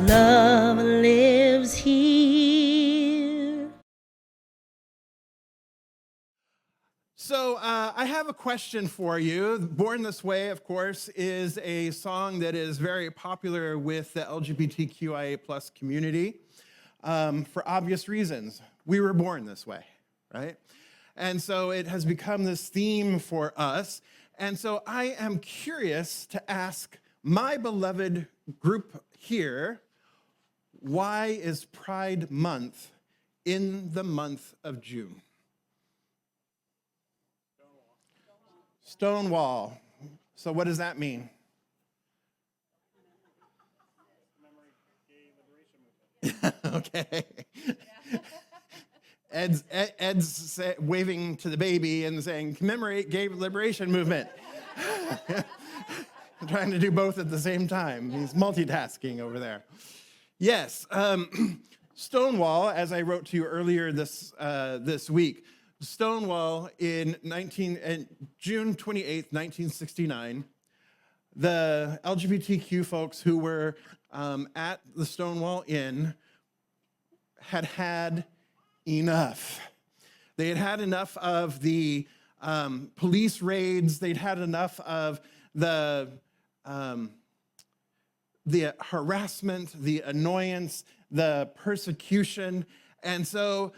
Love lives here. So I have a question for you. Born This Way, of course, is a song that is very popular with the LGBTQIA plus community for obvious reasons. We were born this way, right? And so it has become this theme for us. And so I am curious to ask my beloved group here, why is Pride Month in the month of June? Stonewall. So what does that mean? Okay. Ed's waving to the baby and saying, commemorate gay liberation movement. I'm trying to do both at the same time. He's multitasking over there. Yes, Stonewall, as I wrote to you earlier this week, Stonewall in June 28th, 1969, the LGBTQ folks who were at the Stonewall Inn had enough. They had had enough of the police raids. They'd had enough of the harassment, the annoyance, the persecution. And so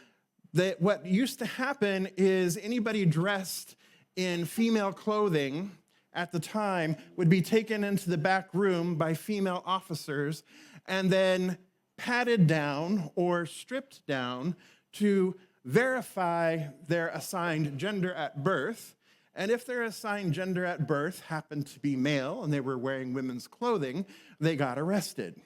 what used to happen is anybody dressed in female clothing at the time would be taken into the back room by female officers and then patted down or stripped down to verify their assigned gender at birth. And if their assigned gender at birth happened to be male and they were wearing women's clothing, they got arrested.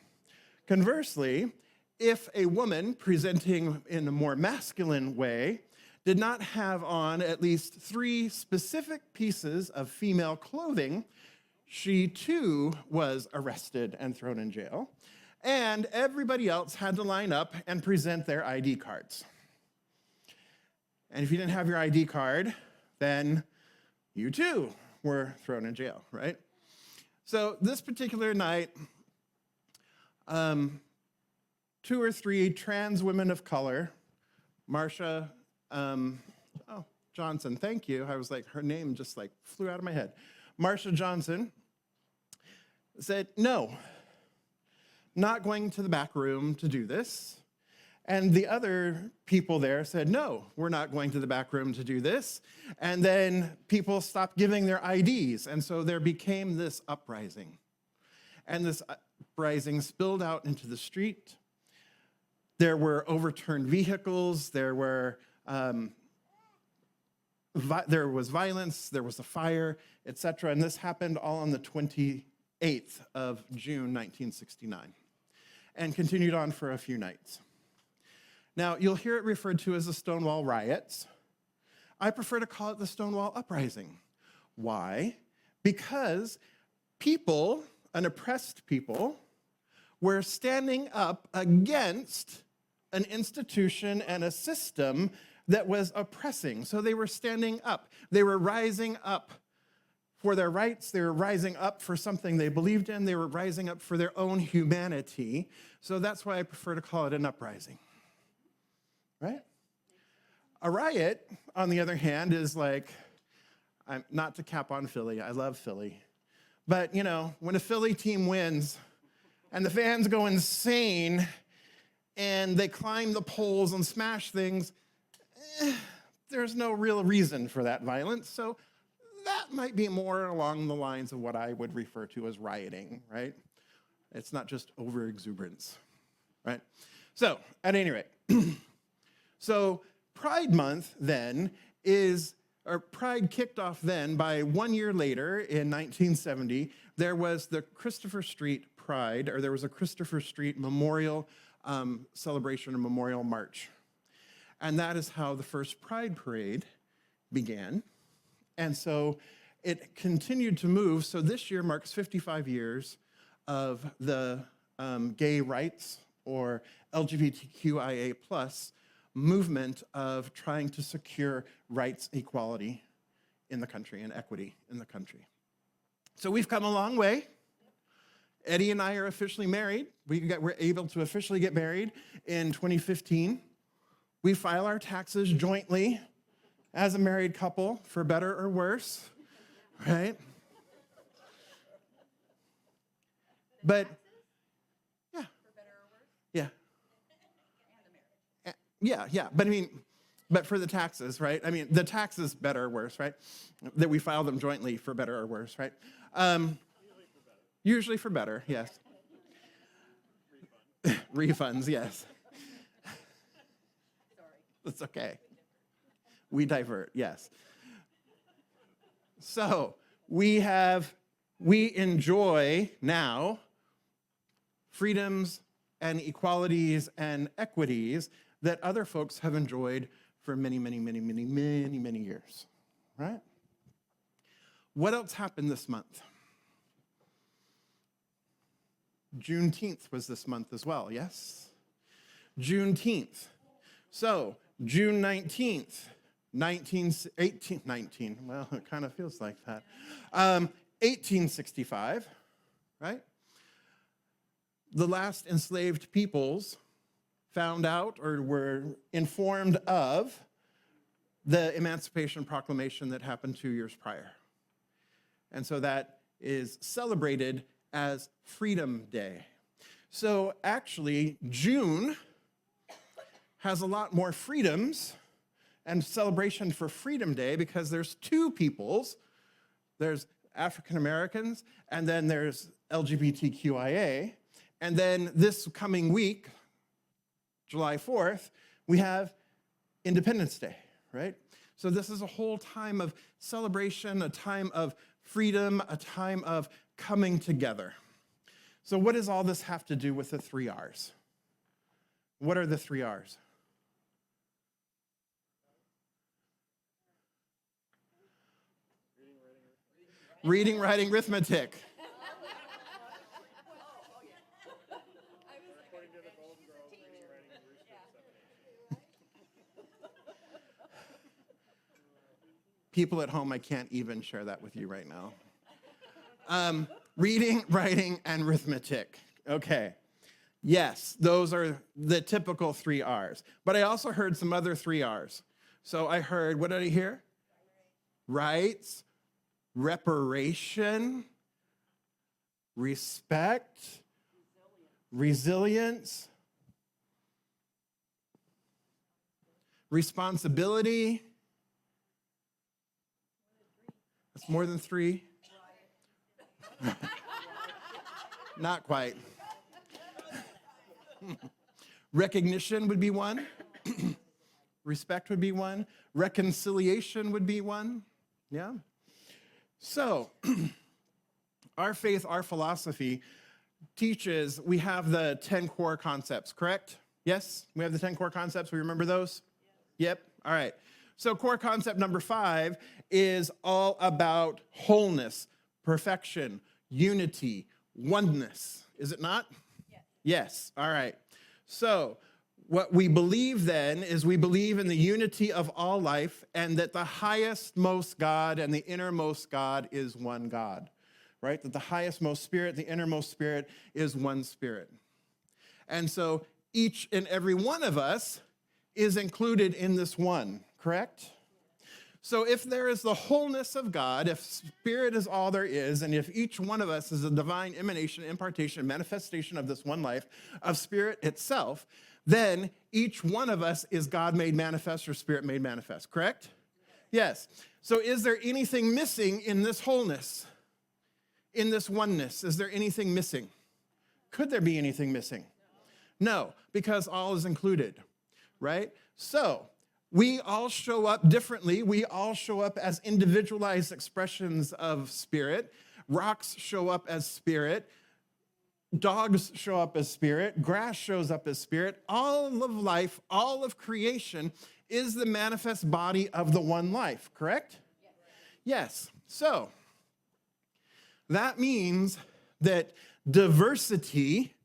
Conversely, if a woman presenting in a more masculine way did not have on at least 3 specific pieces of female clothing, she too was arrested and thrown in jail. And everybody else had to line up and present their ID cards. And if you didn't have your ID card, then you too were thrown in jail, right? So this particular night, 2 or 3 trans women of color, Marsha, Johnson, thank you. I was like, her name just like flew out of my head. Marsha Johnson said, no, not going to the back room to do this. And the other people there said, no, we're not going to the back room to do this. And then people stopped giving their IDs. And so there became this uprising. And this uprising spilled out into the street. There were overturned vehicles. There was violence. There was a fire, etc. And this happened all on the 28th of June, 1969, and continued on for a few nights. Now, you'll hear it referred to as the Stonewall Riots. I prefer to call it the Stonewall Uprising. Why? Because people, an oppressed people, were standing up against an institution and a system that was oppressing. So they were standing up. They were rising up for their rights. They were rising up for something they believed in. They were rising up for their own humanity. So that's why I prefer to call it an uprising. Right? A riot, on the other hand, is like, not to cap on Philly, I love Philly. But, you know, when a Philly team wins and the fans go insane and they climb the poles and smash things, there's no real reason for that violence. So that might be more along the lines of what I would refer to as rioting, right? It's not just over-exuberance, right? So, at any rate, so Pride Month then Pride kicked off then by 1 year later in 1970, there was the Christopher Street Pride, or there was a Christopher Street Memorial celebration or memorial march. And that is how the first Pride Parade began. And so it continued to move. So this year marks 55 years of the gay rights or LGBTQIA plus movement of trying to secure rights, equality in the country and equity in the country. So we've come a long way. Eddie and I are officially married. We're able to officially get married in 2015. We file our taxes jointly as a married couple, for better or worse, right? But, yeah. For better or worse? Yeah. And the marriage. Yeah. But for the taxes, right? I mean, the taxes, better or worse, right? That we file them jointly for better or worse, right? Usually for better, yes. Refunds, yes. Sorry. That's okay. We divert, yes. So we enjoy now freedoms and equalities and equities that other folks have enjoyed for many, many, many, many, many, many years, right? What else happened this month? Juneteenth was this month as well, yes? Juneteenth. So, June 19th, 19, well, it kind of feels like that. 1865, right? The last enslaved peoples found out or were informed of the Emancipation Proclamation that happened 2 years prior. And so that is celebrated as Freedom Day. So actually, June has a lot more freedoms and celebration for Freedom Day because there's two peoples. There's African Americans, and then there's LGBTQIA. And then this coming week, July 4th, we have Independence Day, right? So this is a whole time of celebration, a time of freedom, a time of coming together. So what does all this have to do with the 3 R's? What are the 3 R's? Reading, writing, arithmetic. People at home, I can't even share that with you right now. Reading, writing, and arithmetic. Okay. Yes, those are the typical 3 R's. But I also heard some other 3 R's. So I heard, what did I hear? Rights, reparation, respect, resilience, responsibility. That's more than 3. Not quite. Recognition would be 1. Respect would be 1. Reconciliation would be 1. Yeah? So, our faith, our philosophy teaches, we have the 10 core concepts, correct? Yes? We have the 10 core concepts. We remember those? Yep. All right. So core concept number 5 is all about wholeness, perfection, unity, oneness. Is it not? Yes. Yes. All right. So what we believe then is we believe in the unity of all life and that the highest most God and the innermost God is one God, right? That the highest most spirit, the innermost spirit is one spirit. And so each and every one of us is included in this one, correct? So if there is the wholeness of God, if spirit is all there is, and if each one of us is a divine emanation, impartation, manifestation of this one life, of spirit itself, then each one of us is God made manifest or spirit made manifest, correct? Yes. So is there anything missing in this wholeness, in this oneness? Is there anything missing? Could there be anything missing? No, because all is included, right? So we all show up differently. We all show up as individualized expressions of spirit. Rocks show up as spirit. Dogs show up as spirit. Grass shows up as spirit. All of life, all of creation is the manifest body of the one life, correct? Yes. So that means that diversity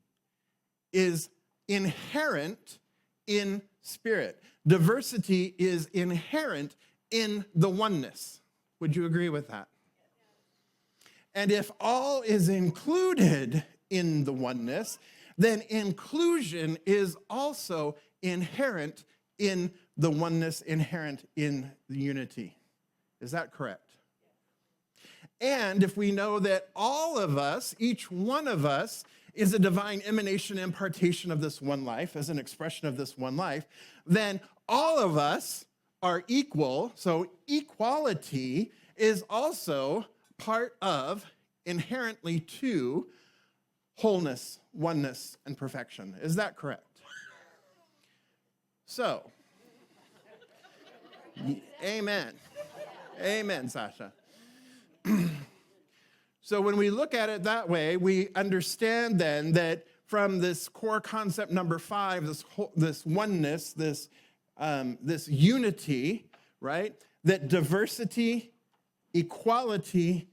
is inherent in spirit. Diversity is inherent in the oneness. Would you agree with that? And if all is included in the oneness, then inclusion is also inherent in the oneness, inherent in the unity. Is that correct? And if we know that all of us, each one of us, is a divine emanation, impartation of this one life, as an expression of this one life, then all of us are equal. So equality is also part of, inherently to, wholeness, oneness, and perfection. Is that correct? So, amen. Amen, Sasha. So when we look at it that way, we understand then that from this core concept number 5, this oneness, this unity, right? That diversity, equality,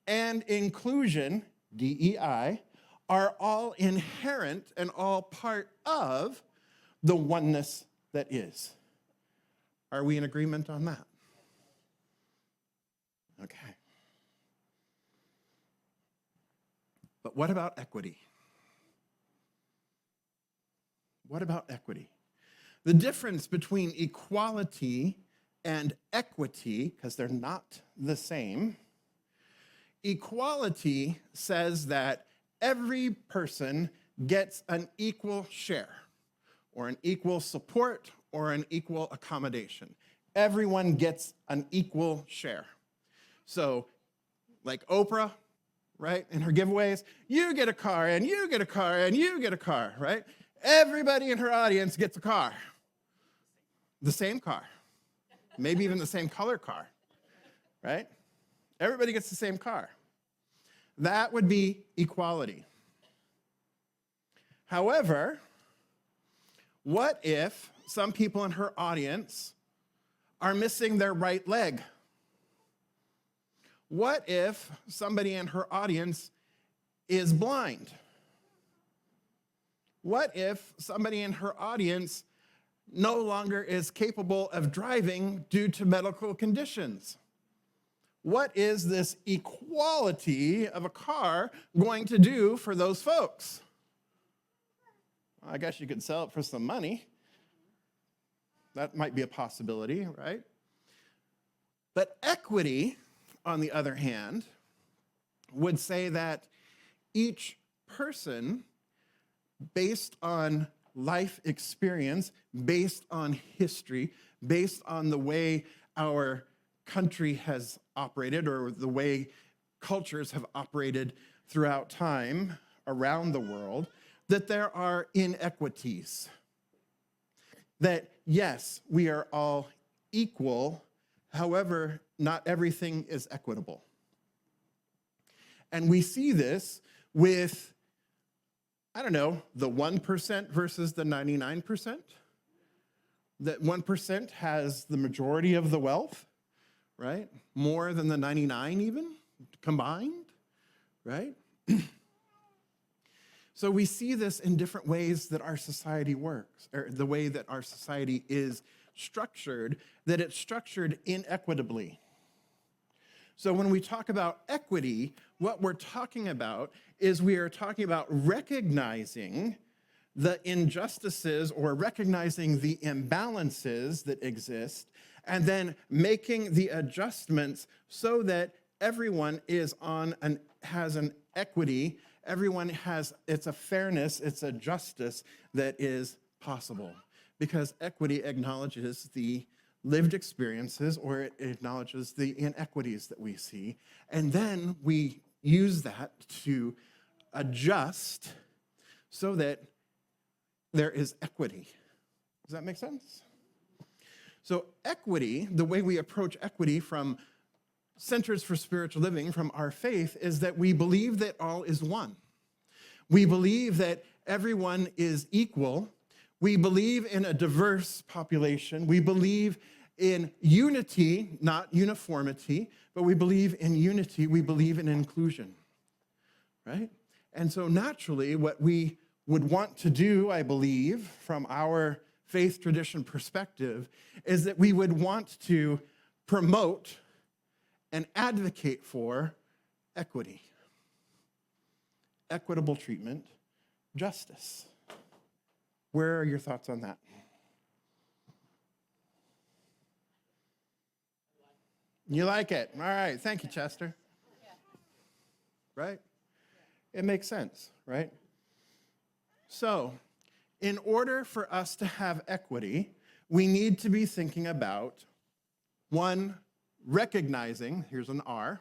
and inclusion, DEI, are all inherent and all part of the oneness that is. Are we in agreement on that? Okay. But what about equity? What about equity? The difference between equality and equity, because they're not the same, equality says that every person gets an equal share, or an equal support, or an equal accommodation. Everyone gets an equal share. So, like Oprah, right, in her giveaways, you get a car, and you get a car, and you get a car, right? Everybody in her audience gets a car. The same car. Maybe even the same color car, right? Everybody gets the same car. That would be equality. However, what if some people in her audience are missing their right leg? What if somebody in her audience is blind? What if somebody in her audience no longer is capable of driving due to medical conditions? What is this equality of a car going to do for those folks? Well, I guess you could sell it for some money. That might be a possibility, right? But equity, on the other hand, would say that each person, based on life experience, based on history, based on the way our country has operated or the way cultures have operated throughout time around the world, that there are inequities. That, yes, we are all equal, however, not everything is equitable. And we see this with, I don't know, the 1% versus the 99%. That 1% has the majority of the wealth, right? More than the 99 even, combined, right? So we see this in different ways that our society works, or the way that our society is structured, that it's structured inequitably. So when we talk about equity, what we're talking about is we are talking about recognizing the injustices or recognizing the imbalances that exist and then making the adjustments so that everyone is has an equity, everyone has, it's a fairness, it's a justice that is possible. Because equity acknowledges the lived experiences, or it acknowledges the inequities that we see, and then we use that to adjust so that there is equity. Does that make sense? So equity, the way we approach equity from Centers for Spiritual Living, from our faith, is that we believe that all is one. We believe that everyone is equal. We believe in a diverse population. We believe in unity, not uniformity, but we believe in unity. We believe in inclusion, right? And so naturally, what we would want to do, I believe, from our faith tradition perspective, is that we would want to promote and advocate for equity. equitable treatment, justice. Where are your thoughts on that? You like it? All right. Thank you, Chester. Right? It makes sense, right? So, in order for us to have equity, we need to be thinking about, one, recognizing, here's an R,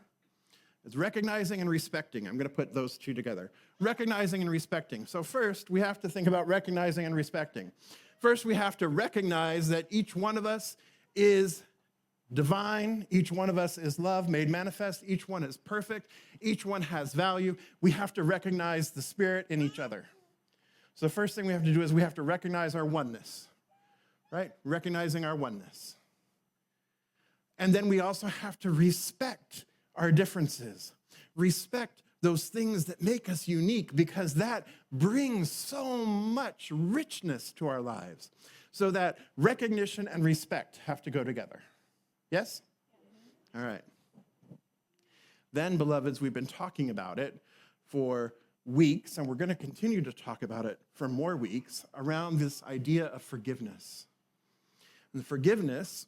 it's recognizing and respecting. I'm going to put those two together. Recognizing and respecting. So first, we have to think about recognizing and respecting. First, we have to recognize that each one of us is divine. Each one of us is love made manifest. Each one is perfect. Each one has value. We have to recognize the Spirit in each other. So the first thing we have to do is we have to recognize our oneness, right? Recognizing our oneness. And then we also have to respect our differences. Respect those things that make us unique, because that brings so much richness to our lives. So that recognition and respect have to go together. Yes? All right. Then, beloveds, we've been talking about it for weeks, and we're going to continue to talk about it for more weeks around this idea of forgiveness. And the forgiveness,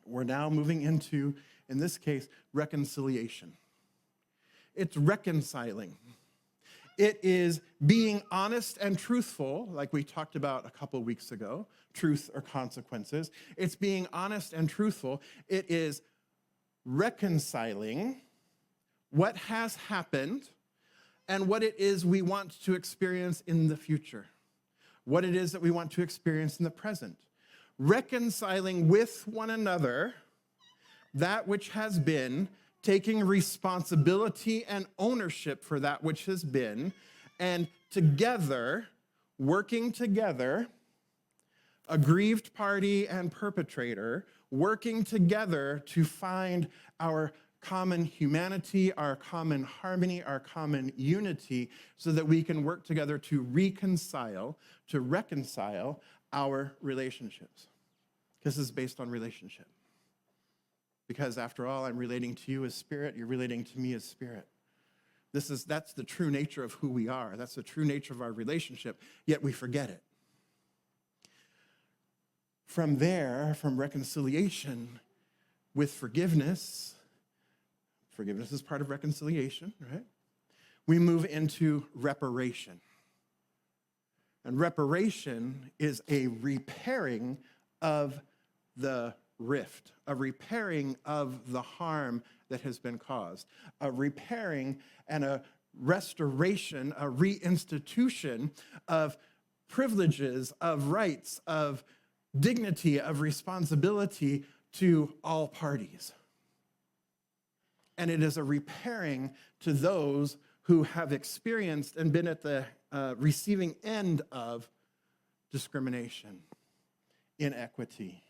we're now moving into, in this case, reconciliation. It's reconciling. It is being honest and truthful, like we talked about a couple weeks ago, truth or consequences. It's being honest and truthful. It is reconciling what has happened and what it is we want to experience in the future, what it is that we want to experience in the present. Reconciling with one another that which has been, taking responsibility and ownership for that which has been, and together, working together, aggrieved party and perpetrator, working together to find our common humanity, our common harmony, our common unity, so that we can work together to reconcile our relationships. Because this is based on relationship. Because after all, I'm relating to you as spirit, you're relating to me as spirit. That's the true nature of who we are. That's the true nature of our relationship, yet we forget it. From there, from reconciliation with forgiveness is part of reconciliation, right? We move into reparation. And reparation is a repairing of the rift, a repairing of the harm that has been caused, a repairing and a restoration, a reinstitution of privileges, of rights, of dignity, of responsibility to all parties. And it is a repairing to those who have experienced and been at the receiving end of discrimination, inequity,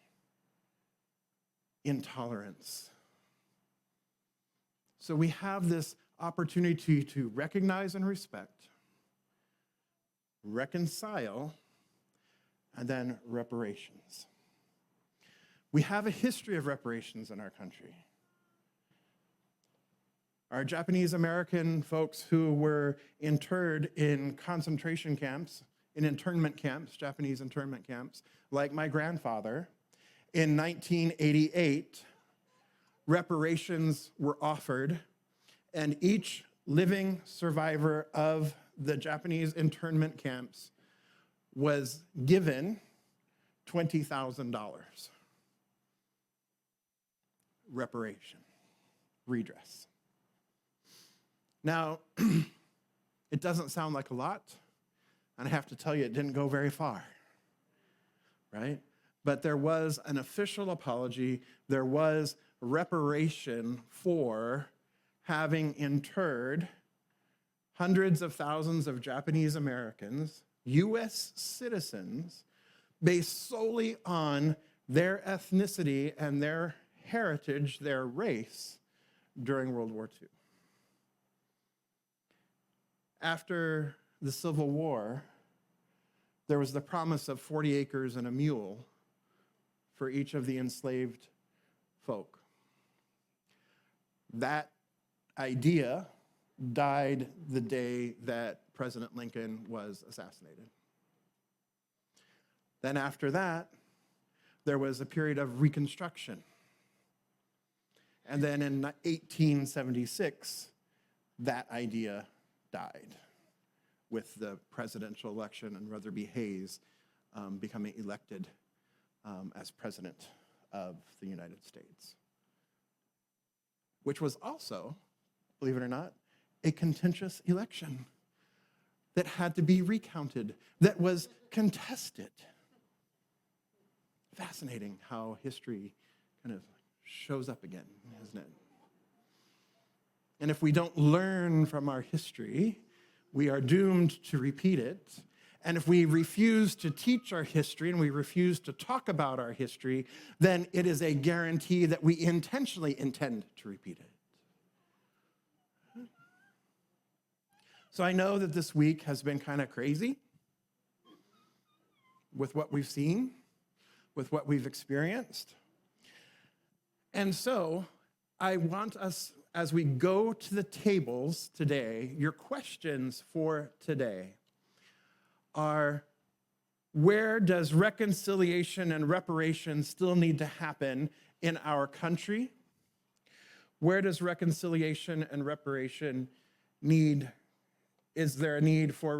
intolerance. So we have this opportunity to recognize and respect, reconcile, and then reparations. We have a history of reparations in our country. Our Japanese American folks who were interred in concentration camps, in internment camps, Japanese internment camps, like my grandfather, in 1988, reparations were offered, and each living survivor of the Japanese internment camps was given $20,000. Reparation, redress. Now, it doesn't sound like a lot, and I have to tell you, it didn't go very far, right? But there was an official apology. There was reparation for having interred hundreds of thousands of Japanese Americans, U.S. citizens, based solely on their ethnicity and their heritage, their race, during World War II. After the Civil War, there was the promise of 40 acres and a mule for each of the enslaved folk. That idea died the day that President Lincoln was assassinated. Then after that, there was a period of Reconstruction. And then in 1876, that idea died with the presidential election and Rutherford B. Hayes becoming elected as president of the United States, which was also, believe it or not, a contentious election that had to be recounted, that was contested. Fascinating how history kind of shows up again, isn't it? And if we don't learn from our history, we are doomed to repeat it. And if we refuse to teach our history and we refuse to talk about our history, then it is a guarantee that we intentionally intend to repeat it. So I know that this week has been kind of crazy with what we've seen, with what we've experienced. And so I want us, as we go to the tables today, your questions for today are, where does reconciliation and reparation still need to happen in our country? Where does reconciliation and reparation need? Is there a need for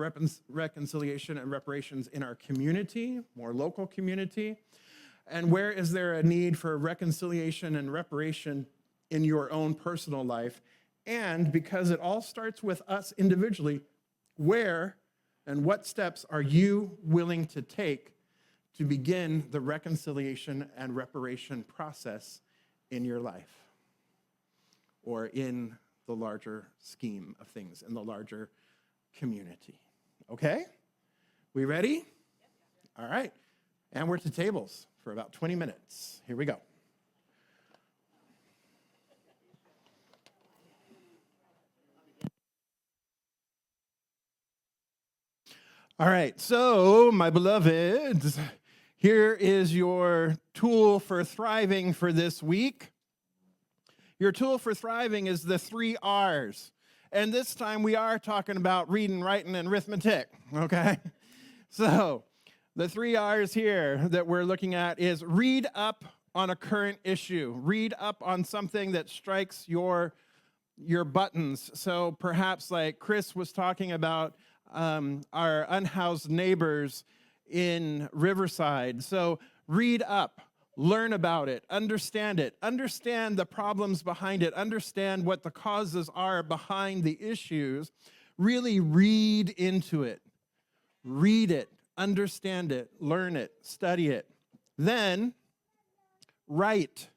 reconciliation and reparations in our community, more local community? And where is there a need for reconciliation and reparation in your own personal life? And because it all starts with us individually, where and what steps are you willing to take to begin the reconciliation and reparation process in your life or in the larger scheme of things, in the larger community? Okay? We ready? All right. And we're to tables for about 20 minutes. Here we go. All right, so my beloveds, here is your tool for thriving for this week. Your tool for thriving is the 3 R's. And this time we are talking about reading, writing, and arithmetic, okay? So the 3 R's here that we're looking at is read up on a current issue. Read up on something that strikes your buttons. So perhaps like Chris was talking about our unhoused neighbors in Riverside. So read up, learn about it, understand the problems behind it, understand what the causes are behind the issues. Really read into it. Read it, understand it, learn it, study it. Then write.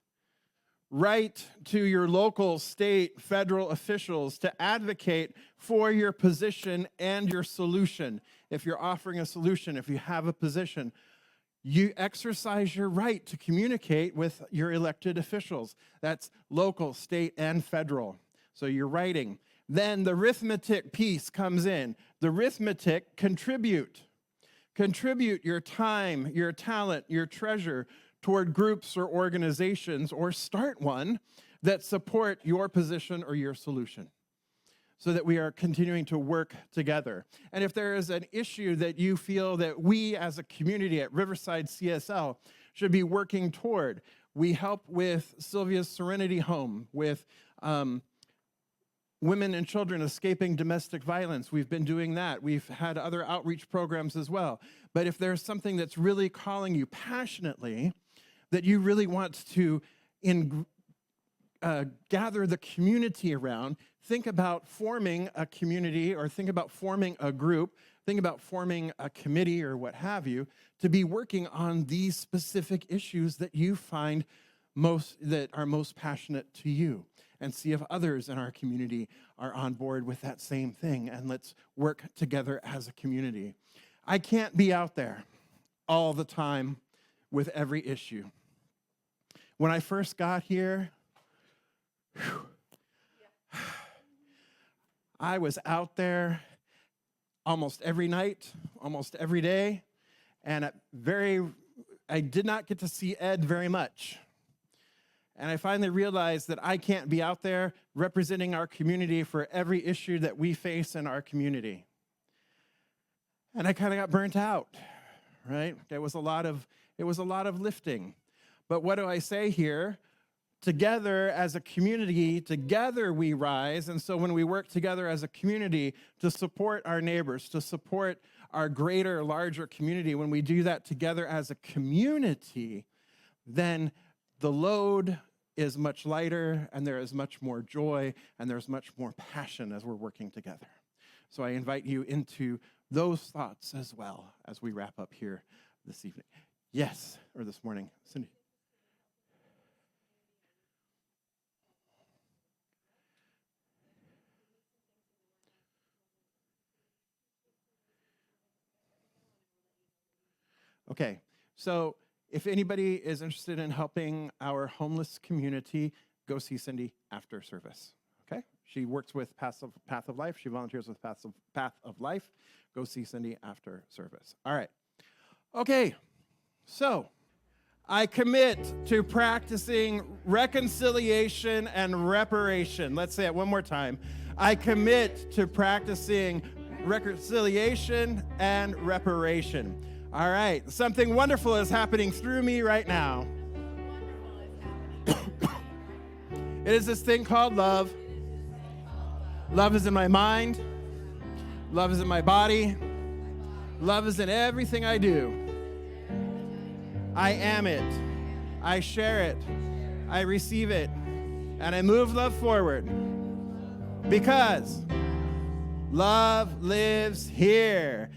Write to your local, state, federal officials to advocate for your position and your solution. If you're offering a solution, if you have a position, you exercise your right to communicate with your elected officials. That's local, state, and federal. So you're writing. Then the arithmetic piece comes in. The arithmetic, contribute. Contribute your time, your talent, your treasure toward groups or organizations, or start one that support your position or your solution so that we are continuing to work together. And if there is an issue that you feel that we as a community at Riverside CSL should be working toward, we help with Sylvia's Serenity Home, with women and children escaping domestic violence. We've been doing that. We've had other outreach programs as well. But if there's something that's really calling you passionately, that you really want to gather the community around, think about forming a community or think about forming a group, think about forming a committee or what have you, to be working on these specific issues that you find that are most passionate to you, and see if others in our community are on board with that same thing, and let's work together as a community. I can't be out there all the time with every issue. When I first got here, I was out there almost every night, almost every day, and I did not get to see Ed very much. And I finally realized that I can't be out there representing our community for every issue that we face in our community. And I kind of got burnt out, right? It was a lot of lifting. But what do I say here? Together as a community, together we rise. And so when we work together as a community to support our neighbors, to support our greater, larger community, when we do that together as a community, then the load is much lighter, and there is much more joy, and there's much more passion as we're working together. So I invite you into those thoughts as well as we wrap up here this evening. Yes, or this morning. Cindy. Okay, so if anybody is interested in helping our homeless community, go see Cindy after service, okay? She works with Path of Life. She volunteers with Path of Life. Go see Cindy after service. All right. Okay, so I commit to practicing reconciliation and reparation. Let's say it one more time. I commit to practicing reconciliation and reparation. All right, something wonderful is happening through me right now. It is this thing called love. Love is in my mind. Love is in my body. Love is in everything I do. I am it. I share it. I receive it. And I move love forward. Because love lives here.